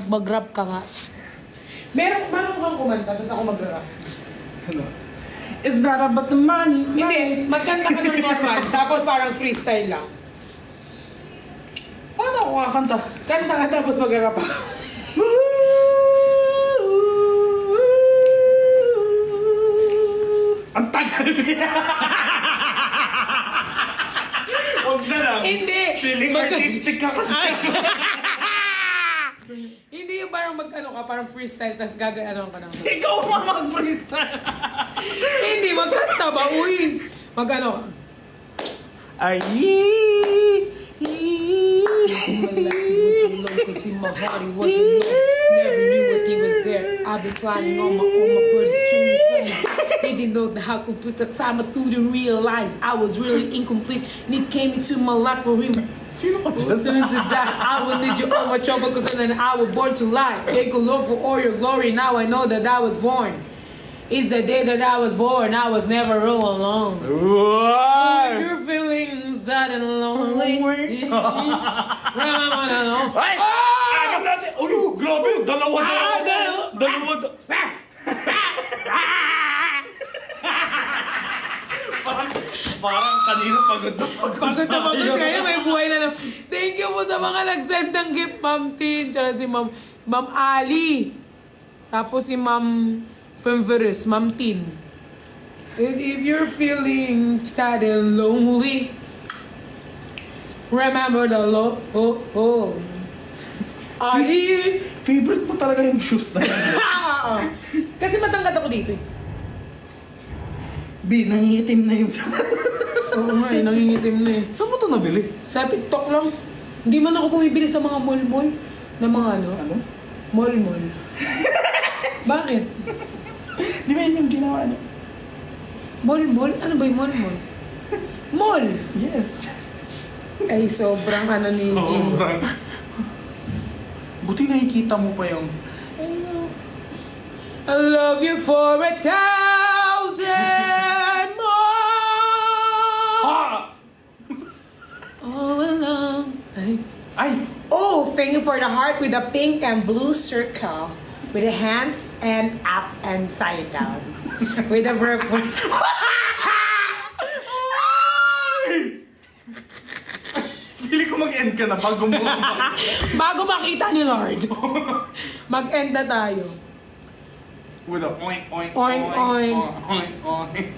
mag-rap ka nga. Meron kang kumanta, tapos ako mag-rap. Ano? It's not about the money. Hindi, magkanta ka ng normal, tapos parang freestyle lang. Paano ako kakanta? Kanta ka tapos mag-rap ako. Ang tagal niya! Huwag na lang. Hindi! Feeling artistic ka kasi. Hindi yung parang mag-ano ka, parang freestyle, tapos gagawin ka naman. Ikaw pa mag-freestyle. Hindi, magkanta ba? Uy! Mag-ano ka. Ay! My heart he wasn't low. Never knew what he was there. I've been climbing on my brother's stream. They didn't know how complete the time a student realized I was really incomplete. And it came into my life for him. Sino ka dyan? To die, I will need you all my trouble, cause then I was born to lie. Take a look for all your glory. Now I know that I was born. It's the day that I was born. I was never all alone. Wow! You're feeling sad and lonely. Ay! Ay! Ano natin? Uy! Grabe! Dalawa. Parang kanina pagod na pagod kayo. May buhay na lang. Thank you po sa mga nag-send ng gift, Ma'am Tin. Tsaka si Ma'am Ali. Tapos si Ma'am Femveris, Ma'am Tin. If you're feeling sad and lonely, remember the Lord. Favorite mo talaga yung shoes na yun. Kasi matangkad ako dito eh. Nangingitim na yung Oo nga eh, nangingitim na eh. Saan mo ito nabili? Sa TikTok lang. Hindi man ako bumibili sa mga mall-mall. Na mga ano? Ano? Mall-mall. Bakit? Di ba yun yung ginawa niya? Mall-mall? Ano ba yung mall-mall? Mall! Yes. Ay, sobrang ano ni Jim. Sobrang. Buti nakikita mo pa yung... I love you for 1,000 more. Ha! All along. Ay! Oh, thank you for the heart with a pink and blue circle. With the hands and up and side down. With a purple. Feeling ko mag-end ka na bago mo. Bago makita ni Lord. Mag-end na tayo. With a oink, oink, Oink, oink. oink, oink.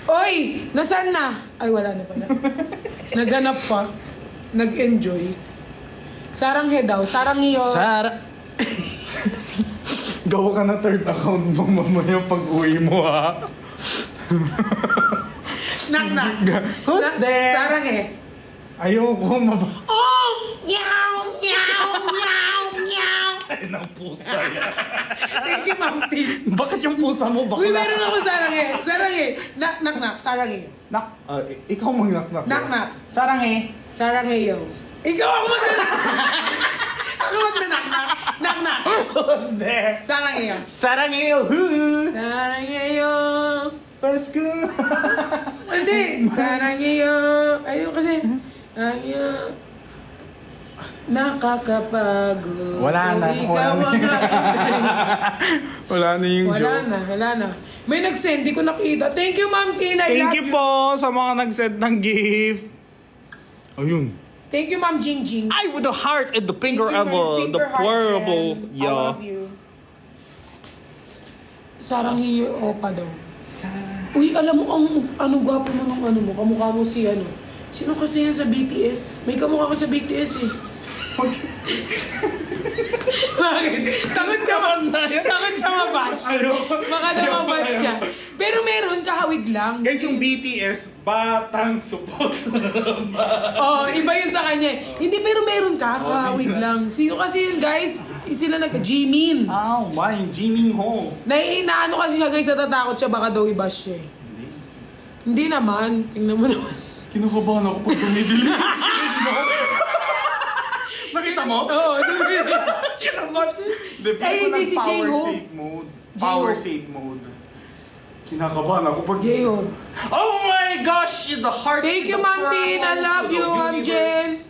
Oy! Nasaan na? Ay, wala na pala. Naganap pa. Nag-enjoy. Saranghe daw. Saranghiyo. Gawa ka na third account mo mamaya pag-uwi mo, ha? Nak. Who's there? Saranghe. Ayoko Oh! Meow! Meow! Meow! Meow! Ay, ng pusa yan. Thank you, Ma'am Tin. Bakit yung pusa mo? Uy, meron ako saranghe. Saranghe. Nak. Saranghe. Ikaw mag-knock-knock. Nak. Saranghe. Saranghe yo. Ikaw ako mag-nak. Ako mag-nak. Nak. Who's there? Saranghe yo. Saranghe yo. Saranghe yo. Pasko. Hindi. Saranghe yo. Ayun kasi. Ayun. Nakakapagod. Wala na. Wala na yung Wala joke. na. May nag-send, di ko nakita. Thank you, Ma'am Tina. Thank you po sa mga nag-send ng gift. Ayun. Thank you, Ma'am Jingjing. I with the heart and the finger Thank you, elbow. The heart, pleurable. Jen. I Yeah. love you. Sarang hiyo opa daw. Uy, alam mo, ano gwapo mo ng ano mo, kamukha mo si ano. Sino kasi yan sa BTS? May kamukha ka sa BTS eh. Bakit? Takot siya mabash. Baka na mabash siya. Pero meron, kahawig lang. Guys, yung BTS, batang support. Oh, iba yun sa kanya. Hindi, pero meron ka, kahawig lang. Sino kasi yun, guys? Sila Jimin. Yung Jimin Ho. Naano kasi siya, guys, natatakot siya, baka daw i-bash siya. Hindi naman. Tingnan mo naman. Kinakabahan ako pag tumidilim yung screen mo. Nakita mo? Oo, Kinabahan. Ay, hindi si J-Hope. Power save mode. Kinakabahan ako pag... J-Hope. Oh my gosh! The heart... Thank you, Ma'am Tin. I love you, Ma'am Jen.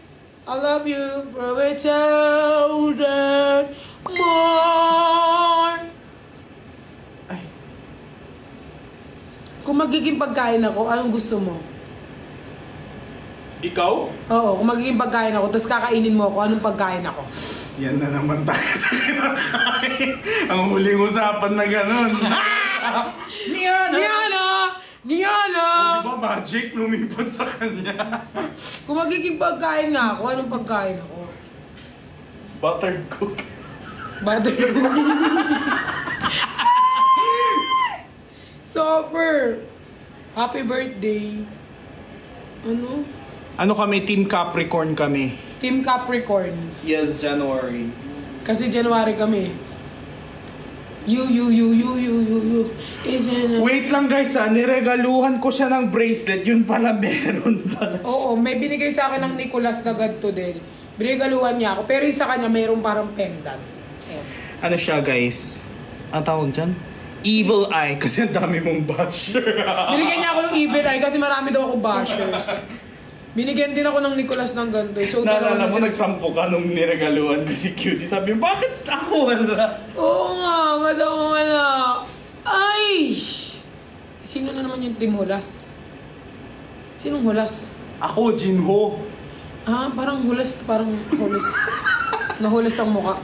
I love you for 1,000 magiging pagkain ako, anong gusto mo? Ikaw? Oo, kung magiging pagkain ako, tapos kakainin mo ako, anong pagkain ako? Yan na naman tayo sa kinakain. Ang huling usapan na gano'n. Niana! Di ba magic lumipad sa kanya? Kung magiging pagkain nga ako, anong pagkain ako? Buttered cook. Suffer! Happy birthday! Ano? Ano kami? Team Capricorn kami. Team Capricorn. Yes, January. Kasi January kami. You. Isn't it? Wait lang guys niregaluhan ko siya ng bracelet. Yun pala meron pala. Oo, may binigay sa akin ng Nicolas na ganito din. Binigaluhan niya ako. Pero yung sa kanya, mayroong parang pendant. Ayan. Ano siya guys? Ang tawag dyan? Evil eye. Kasi ang dami mong basher. Binigyan niya ako ng evil eye kasi marami daw ako bashers. Binigyan din ako ng Nicolas ng ganito. So, Naalala mo, nagsampo ka nung niregaluhan ko si Cutie. Sabi, bakit ako wala? Oo nga, wala. Ay! Sino na naman yung Team Hulas? Sinong Hulas? Ako, Jinho. Ah, parang hulas. Nahulas ang muka.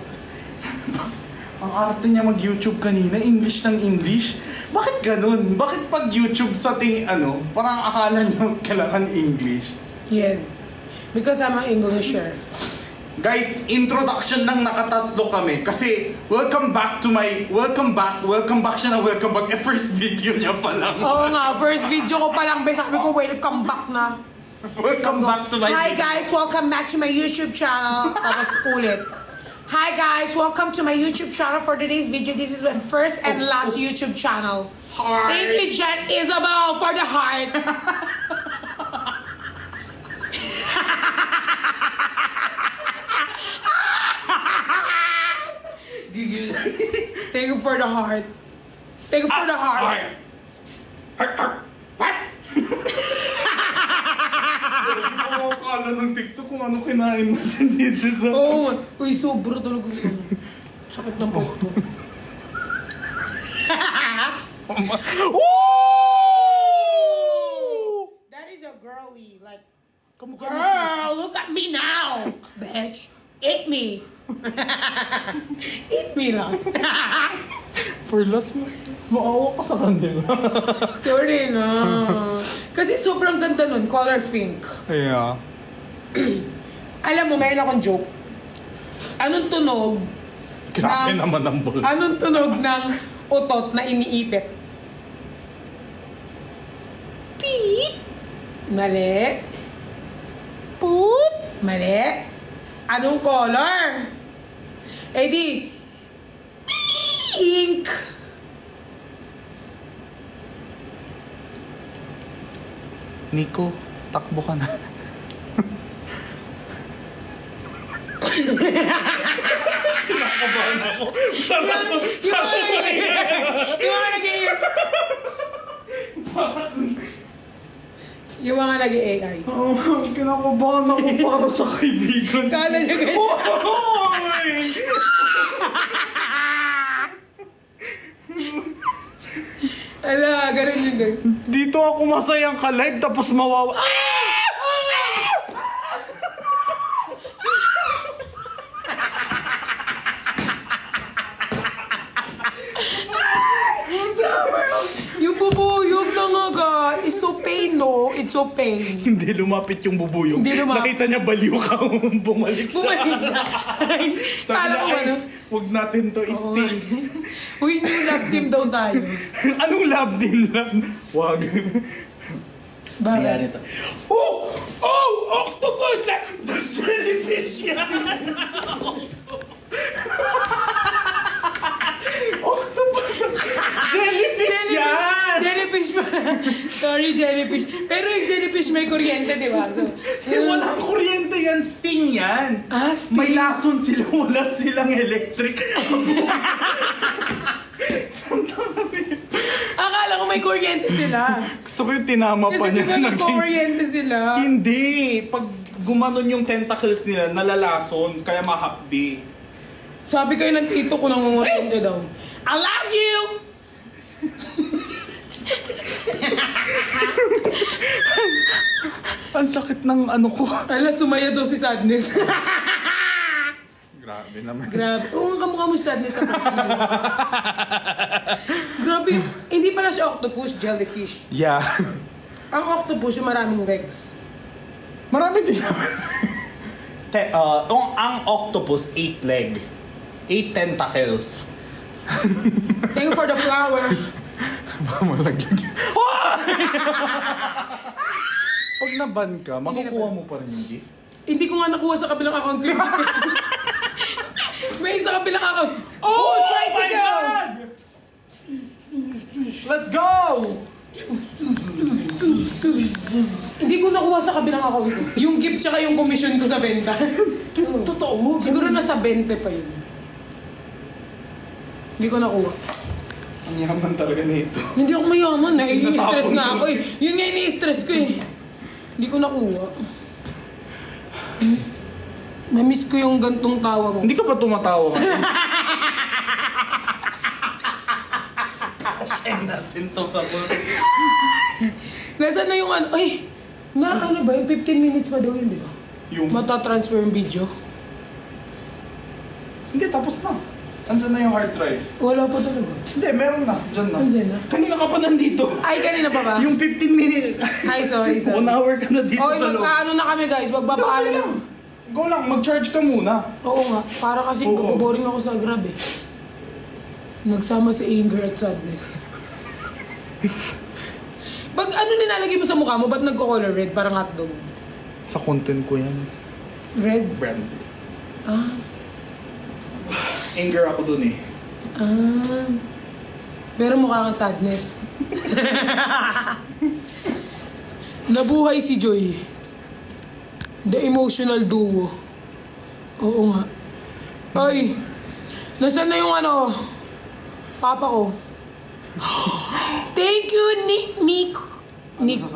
Ang arte niya mag-YouTube kanina, English ng English. Bakit ganun? Bakit pag YouTube sa parang akala niyo kailangan English? Yes. Because I'm an Englisher. Guys, introduction lang nakatatlo kami kasi welcome back siya na welcome back. First video niya pa lang. Oo nga, first video ko pa lang, sabi ko welcome back na. Welcome back to my Hi video. guys, welcome back to my YouTube channel. Tapos ulit. Hi guys, welcome to my YouTube channel for today's video. This is my first and last YouTube channel. Heart. Thank you, Jen Isabel, for the heart. Thank you for the heart. Thank you for the heart. What? Hindi ko akala ng TikTok kung ano kinain natin dito sa... Oo. Uy, sobra talaga ito. Sakit ng pagto. That is a girly, like, girl, look at me now, bitch. Eat me. Eat me lang. For last mo, maawa ka sa kanila. Sorry na. Kasi sobrang ganda nun, color pink. Yeah. Alam mo, mayroon akong joke. Anong tunog? Grabe naman ang bol. Anong tunog ng utot na iniipit? Beep. Mali. Poop. Mali. Anong color? Eh di, pink. Nico, takbo ka na. Kinakabahan ako. Yung mga nag-AI. Kinakabahan ako para sa kaibigan. Kala niya ganyan. Ala, ganun yun guys. Dito ako masayang ka-live tapos mawawa. Yung bubuyog na nga ga, it's so pain, no? It's so pain. Hindi lumapit yung bubuyog. Hindi lumapit. Nakita niya baliw ka, bumalik siya. Bumalik siya. Sabi Kala niya, ko ay, ano? huwag natin to i-sting. Uy, new love team daw tayo. Anong love din lang? Wag. Bakit? Oh! Oh! Octopus! The jellyfish yan! Octopus! Jellyfish yan! Jellyfish pa. Sorry, jellyfish. Pero yung jellyfish may kuryente, di ba? So, Walang kuryente yan, sting yan. Ah, sting? May lason sila, wala silang electric. Akala ko may kuryente sila. Gusto ko yung tinama pa Kasi di niya. ba nagkukuryente sila? Hindi. Pag gumanon yung tentacles nila, nalalason, kaya mahapdi. Sabi kayo ng tito ko nangunguryente daw. I love you! Ang sakit ng ano ko. Ala, sumaya daw si Sadness. Grabe naman. Grabe. Oo, ang kamukha mo si Sadness sa pagkakas. Grabe. Hindi pala siya octopus, jellyfish. Yeah. Ang octopus, yung maraming legs. Marami din naman. Ang octopus, 8 leg. 8 tentacles. Thank you for the flower. Malaglag. Pag naban ka, makukuha mo pa rin yung gift? Hindi ko nga nakuha sa kabilang account ko. May sa kabilang account. Oh, tricycle! Let's go! Hindi ko nakuha sa kabilang account ko. Yung gift tsaka yung commission ko sa benta. Totoo? Siguro nasa 20 pa yun. Hindi ko nakuha. Ang yaman talaga nito. Hindi ako mayaman. Nai-stress nga ako eh. Yun nga ini-stress ko eh. Hindi ko nakuha. Na-miss ko yung gantong tawa mo. Hindi ka pa tumatawa ka? Share natin to sa boss. Nasaan na yung ano? Ay! Ano ba? Yung 15 minutes pa daw yun, di ba? Yung... Mata-transfer yung video. Hindi, tapos na. Andun na yung hard drive. Wala pa talaga. Hindi, meron na. Diyan na. Andyan na? Kanina ka pa nandito. Ay, kanina pa ba? Yung 15 minutes. Ay, sorry. 1 hour ka na dito Okay, sa loob. magkaano na kami guys. Magbabaalam na. Go lang, mag-charge ka muna. Oo nga. Para kasi boring ako sa Grab eh. Nagsama si anger at sadness. Pag ano nilalagay mo sa mukha mo, ba't nagko-color red? Parang hotdog. Sa content ko yan. Red? Brand. Ah. Anger ako dun eh. Ah. Pero mukha kang sadness. Nabuhay si Joy. The emotional duo. Oo nga. Ay! Nasaan na yung ano? Papa ko. Thank you, Nick.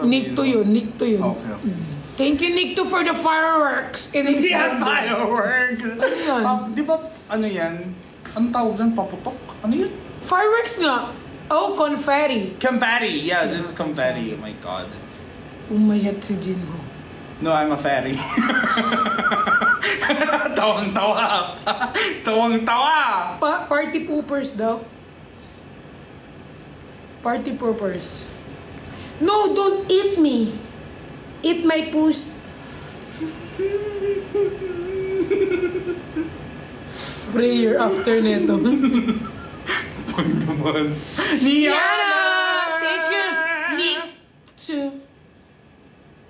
Nick to yun. Okay. Thank you, Nick to for the fireworks. Hindi yan firework! Ano yan? Di ba, ano yan? Ang tawag dyan, paputok? Ano yun? Fireworks nga. Oh, confetti. Confetti! Yes, this is confetti. Oh my God. Umayat si Jinho. No, I'm a fatty. Tawang-tawa. Tawang-tawa! Party poopers daw. Party poopers. No, don't eat me. Eat my poos. Prayer after neto. Pag naman. Niana! Thank you, Nick.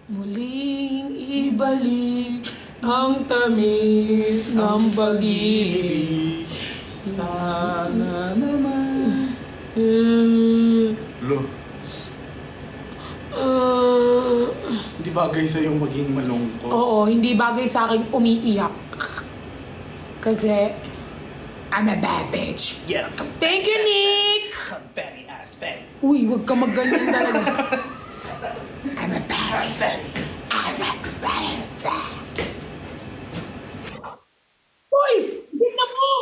Muling ibalik ang tamis ng pag-ibig. Sana naman. Lo. Hindi bagay sa'yo maging malungkot. Oo, hindi bagay sa akin umiiyak. Kasi, I'm a bad bitch. Yeah, Thank you, Nick! confetti ass fatty. Uy, wag ka magganyan talaga. I'm a bad Confetti. ass bitch. Uy! Tignan mo!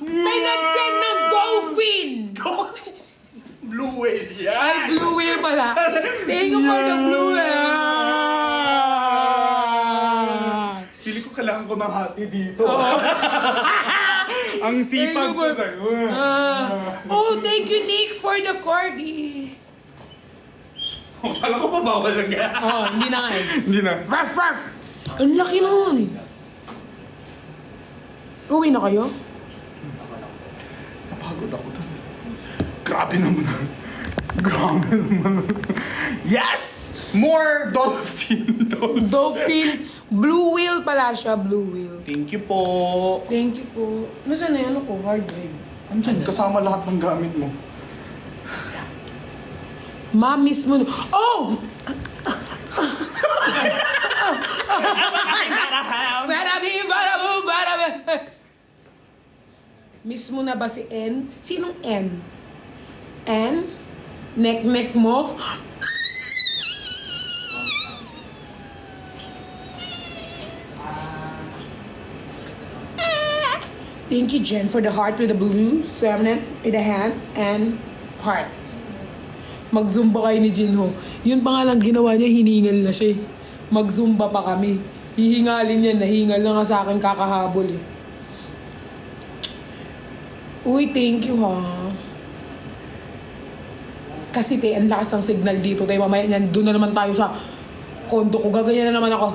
May nag-send ng dolphin! Blue whale yan! Ay, blue whale pala. Thank you for the blue whale. Pili ko kailangan ko ng hati dito. Ang sipag ko sa'yo. Oh, thank you, Nick, for the corgi. Kala ko pa bawal lang yan. Oh, hindi na nga eh. Hindi na. Ruff, ruff! Ang laki nun. Uwi na kayo? Napagod ako dun. Grabe naman. Grabe naman. Yes! More dolphin. Dolphin. Blue whale pala siya, blue whale. Thank you po. Thank you po. Nasaan na yan ako? Hard drive. Andyan, kasama lahat ng gamit mo. Ma, mismo. Oh! Mismo na ba si N? Sinong N? N? Nek-nek mo? Thank you, Jen, for the heart with the blue, feminine with the hand, and heart. Mag-zumba kayo ni Jinho. Yun pa nga lang ginawa niya, hiningal na siya eh. Mag-zumba pa kami. Hihingalin niya, nahingal na nga sa akin kakahabol eh. Uy, thank you ha. Kasi te, ang lakas ng signal dito. Tayo mamaya niyan, doon na naman tayo sa kondo ko. Gaganyan na naman ako.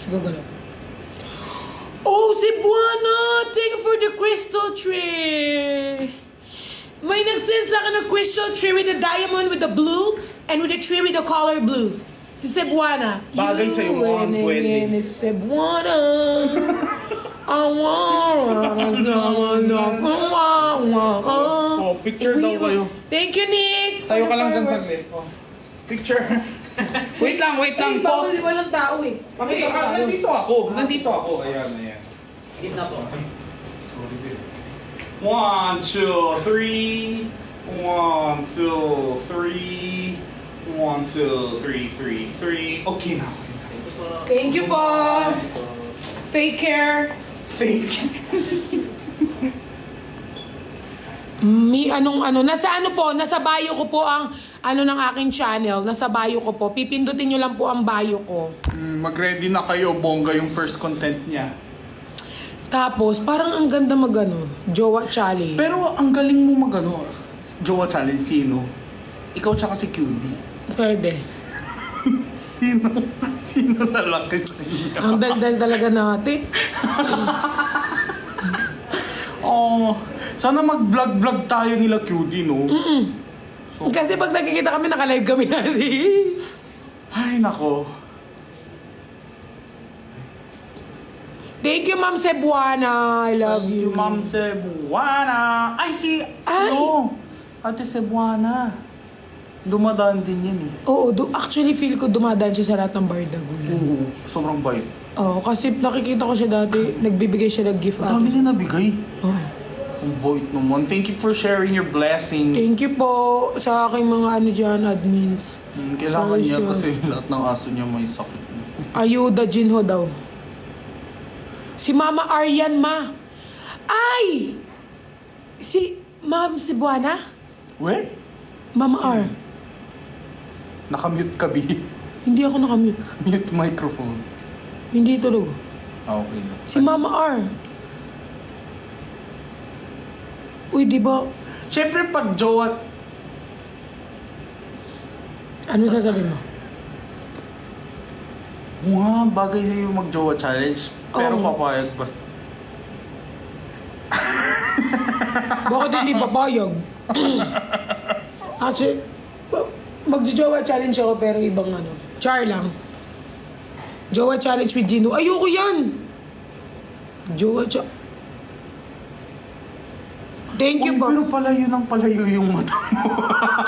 Gagalaw. Oh, Cebuana! Thank you for the crystal tree! May nag-send sa akin ng crystal tree with the diamond with the blue and with the tree with the color blue. Si Cebuana. Bagay sa'yo mo ang pwede. Ni Cebuana. I want picture daw kayo. Thank you, Nick. Sa'yo ka lang dyan saglit. Picture. Wait lang, pause. Walang tao eh. Nandito ako. Ayan. Skip na to. 1, 2, 3. 1, 2, 3. 1, 2, 3, 3. Okay na. Thank you po. Take care. Fake. Nasa bio ko po ang ng aking channel. Nasa bio ko po. Pipindutin nyo lang po ang bio ko. Mag-ready na kayo, bongga yung first content niya. Tapos, parang ang ganda Jowa Challenge. Pero ang galing mo Jowa Challenge, sino? Ikaw tsaka si QB. Pwede. Sino lalaki sa inyo? Ang daldal talaga natin. Sana mag-vlog tayo nila QD, no? So, kasi pag nakikita kami, naka-live kami natin. Ay, nako. Thank you, Ma'am Cebuana. I love you. Ma'am Cebuana. Ate Cebuana. Dumadaan din yan eh. Oo, actually feel ko dumadaan siya sa lahat ng Bardagulan. Oo, sobrang bait. Oo, kasi nakikita ko siya dati, nagbibigay siya ng gift. Dami niya nabigay. Oh. Ang bait naman. Thank you for sharing your blessings. Thank you po sa aking mga admins. Kailangan niya Precious. kasi lahat ng aso niya may sakit. Ayuda Jinho daw. Si Mama Aryan, ma. Ay! Si Ma'am Cebuana? We? Mama R. Nakamute ka, B. Hindi ako nakamute. Mute microphone. Hindi tulog. Okay. Si Mama R. Uy, di ba? Siyempre pag jowa... Ano sasabihin mo? Bagay sa'yo mag-jowa challenge. Pero Oo. papayag basta. Bakit hindi papayag? Kasi, mag-jowa challenge ako pero ibang Char lang. Jowa challenge with Gino. Ayoko yan! Thank you po. Pero palayo yung mata mo.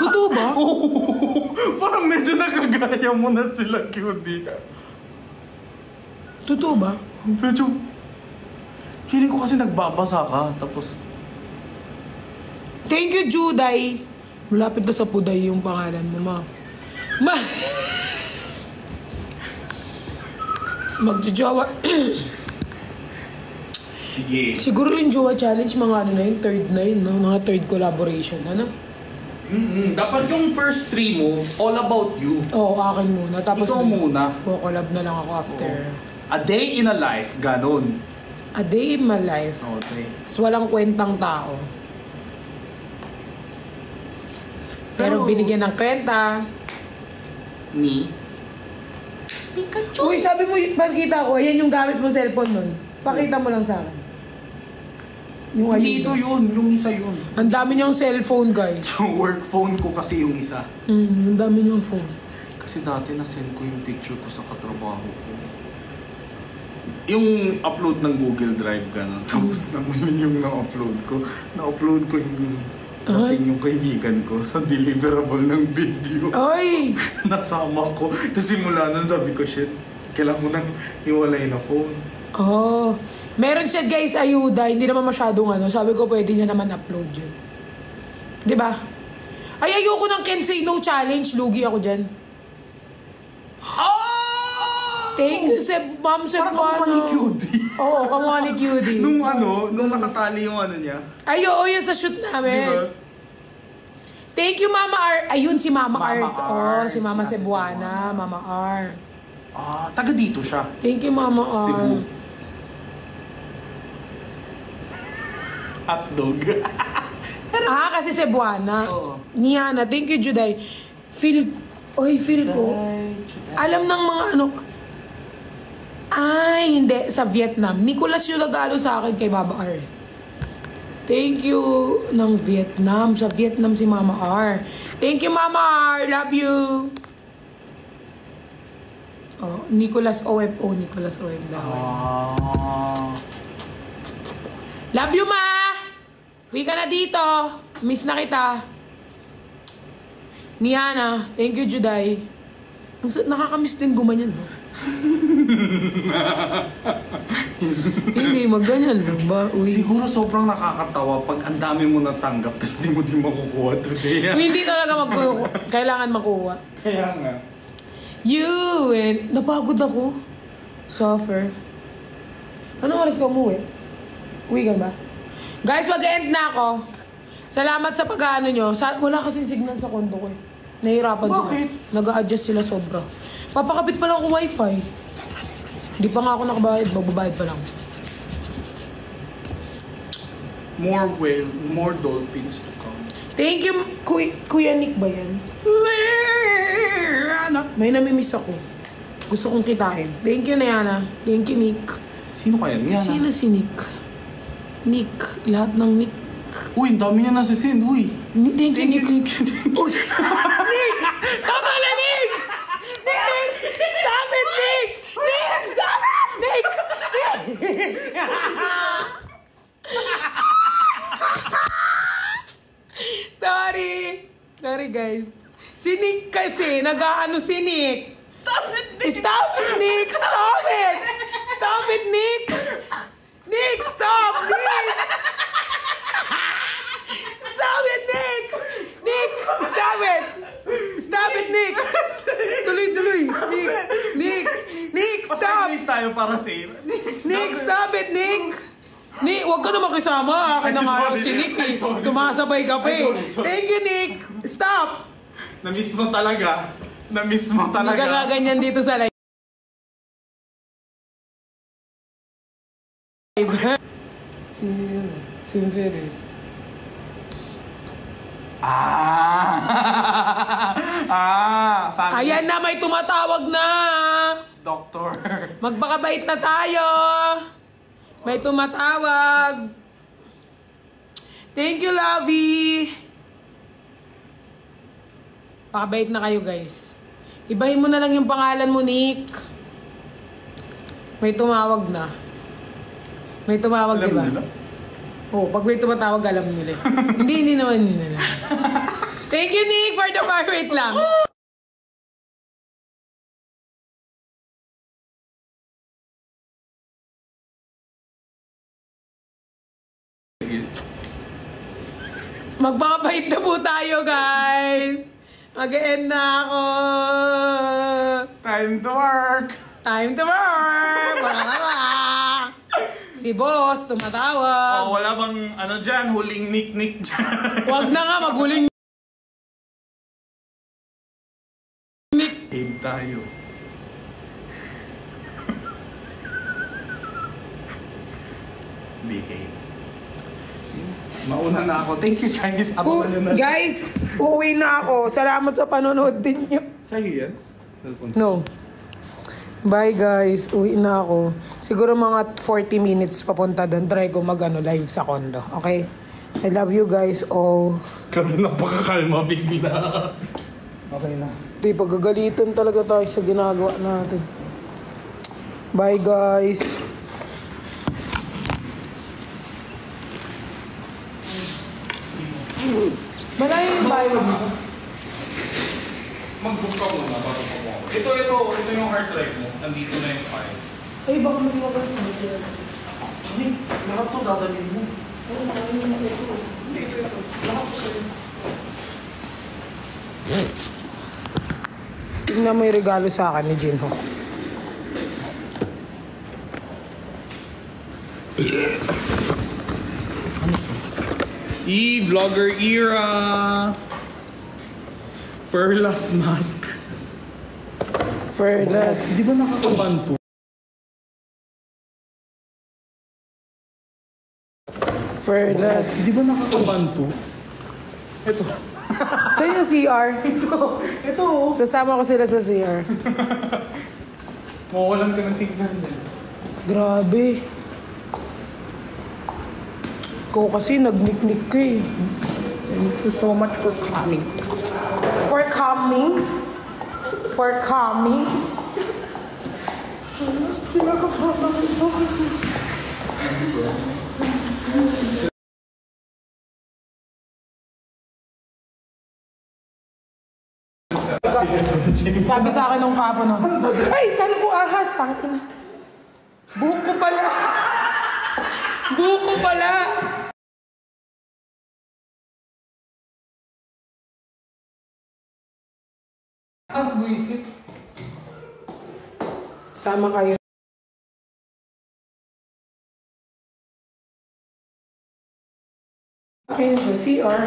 Totoo ba? Parang medyo nakagaya mo na sila, cutie. Totoo ba? Medyo... Feeling ko kasi nagbabasa ka, tapos... Thank you, Juday. Malapit na sa Puday yung pangalan mo, ma. Magjowa. Sige. Siguro yung Jowa Challenge, mga third na yun, no? Mga third collaboration, Dapat yung first 3 mo, all about you. Oo, akin muna. Tapos Ikaw muna. Kukolab na lang ako after. A day in a life, ganon. A day in my life. Okay. Tapos walang kwentang tao. Pero binigyan ng kwenta. Ni? Uy, sabi mo, pagkita ko, ayan yung gamit mo cellphone nun. Pakita mo lang sa akin. Yung Hindi ito ayun. yun, yung isa yun. Ang dami niyang cellphone, guys. Yung work phone ko kasi yung isa. Ang dami niyang phone. Kasi dati na-send ko yung picture ko sa katrabaho ko. Yung upload ng Google Drive gano'n. Tapos naman yung na-upload ko. Na-upload ko yung kasing yung kaibigan ko sa deliverable ng video. Ay! Nasama ko. Tapos simula nun sabi ko, shit, kailangan mo nang hiwalay na phone. Oh. Meron siya, guys, ayuda. Hindi naman masyadong Sabi ko, pwede niya naman upload yun. Diba? Ay, ayoko ng Can Say No Challenge. Lugi ako dyan. Oh! Thank you, Ma'am Parang Cebuano. kamukha ni Cutie. Oo, kamukha ni Cutie. Nung nakatali yung ano niya. Ay, oo, yun sa shoot namin. Diba? Thank you, Mama R. Ayun, si Mama R. Mama R. Oh, si Mama Si Ate Cebuana. Mama R. Taga dito siya. Thank you, Mama R. Cebu. Hotdog. Kasi Cebuana. Oo. Niana, thank you, Juday. Feel ko. Alam ng mga ano. Ay, hindi. Sa Vietnam. Nicolas yung nag-alo sa akin kay Baba R. Thank you ng Vietnam. Sa Vietnam si Mama R. Thank you, Mama R. Love you. Oh, Nicolas OFO. Nicolas OF daw. Love you, Ma! Uwi ka na dito. Miss na kita. Niana. Thank you, Juday. Nakakamiss din gumanyan, no? Hindi, magganyan lang ba? Uy. Siguro sobrang nakakatawa pag ang dami mo natanggap tapos di mo din makukuha today. Uy, hindi talaga kailangan makuha. Kaya nga. Napagod ako. Suffer. Anong oras ka umuwi? Uwi ka ba? Guys, mag-end na ako. Salamat sa pag-ano nyo. Wala kasing signal sa kondo ko eh. Nahihirapan sila. Bakit? Nag-a-adjust sila sobra. Papakapit pa lang ako wifi. Di pa nga ako nakabayad. Magbabayad pa lang. More dolphins to come. Thank you, Kuya Nick ba yan? May namimiss ako. Gusto kong kitain. Thank you, Nayana. Thank you, Nick. Sino kaya niya? Sino si Nick? Nick. Lahat ng Nick. Uy, ang dami niya nasisin. Uy. Thank you, Nick. Nick. Uy! Nick! Tama na, Nick! Nick! Stop it, Nick! Nick! Stop it! Nick! Sorry, guys. Si Nick kasi, nag-aano si Nick. Stop it, Nick! Stop it, Nick! Stop it! Stop it, Nick! Nick, stop! Nick! Stop it, Nick! Nick, stop it! Stop it, Nick! Tuloy. Nick, stop! Pasig tayo para save. Nick, stop it, Nick! Nick, huwag ka na makisama. Akin na nga si Nick eh. Sumasabay ka pa eh. Thank you, Nick! Stop! Na-miss mo talaga. Nagkakaganyan dito sa live. Si Ferris. Family. Ayan na, may tumatawag na. Doctor. Magbakabait na tayo. May tumatawag. Thank you, Lovey. Pakabait na kayo, guys. Ibahin mo na lang yung pangalan mo, Nick. May tumawag na. May tumawag, di ba? Oo, pag may tumatawag, alam nila. Hindi naman nila. Thank you, Nick, for the bar. Wait lang. Magbabait na po tayo, guys. Mag-end na ako. Time to work. Time to work. Si boss, tumatawag. Wala bang ano dyan, huling nick dyan. Huwag na nga, maghuling Game tayo. Behave. Mauna na ako. Thank you, Chinese. Guys, uuwi na ako. Salamat sa panonood din nyo. Sa'yo yan? Cellphone. No. Bye guys, uwi na ako. Siguro mga 40 minutes papunta doon. Try ko live sa condo. Okay? I love you guys all. Grabe, napakakalma, big na. Okay na. Di, pagagalitan talaga tayo sa ginagawa natin. Bye guys. Malayo yung bayo mo. Mag-book ka muna bago ka mo. Ito yung hard drive mo. Nandito na yung file. Ay, baka mag-iwagan sa video. Hindi, lahat to dadalhin mo. Oo, maraming naman ito. Hindi, ito. Lahat ko sa'yo. Tingnan mo yung regalo sa akin ni Jinho. Vlogger era. Perlas mask. Perlas. Di ba nakakabanto? Perlas. Di ba nakakabanto? Ito. Saan yung CR? Ito. Sasama ko sila sa CR. Mawalan ka ng signal din. Grabe. Ikaw kasi nagniknik ka eh. Thank you so much for coming. For coming? For coming? Mas pinakapapan ko. Sabi sa akin nung kapo nun, ay, kala ko ahas, tangin na. Buhok ko pala. Buhok ko pala. Ahas, buisit. Sama kayo. Kayo sa CR.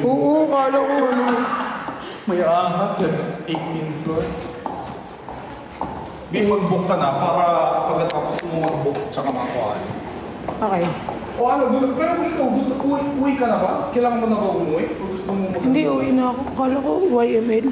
Oo, kala ko ano. May ahas at 18th floor. May mag-book ka na para pagkatapos mo mag-book tsaka makakualis. Okay. O ano, pero ikaw, uwi ka na ba? Kailangan mo na ba umuwi? O gusto mo mag- Hindi, uwi na ako. Kala ko YML.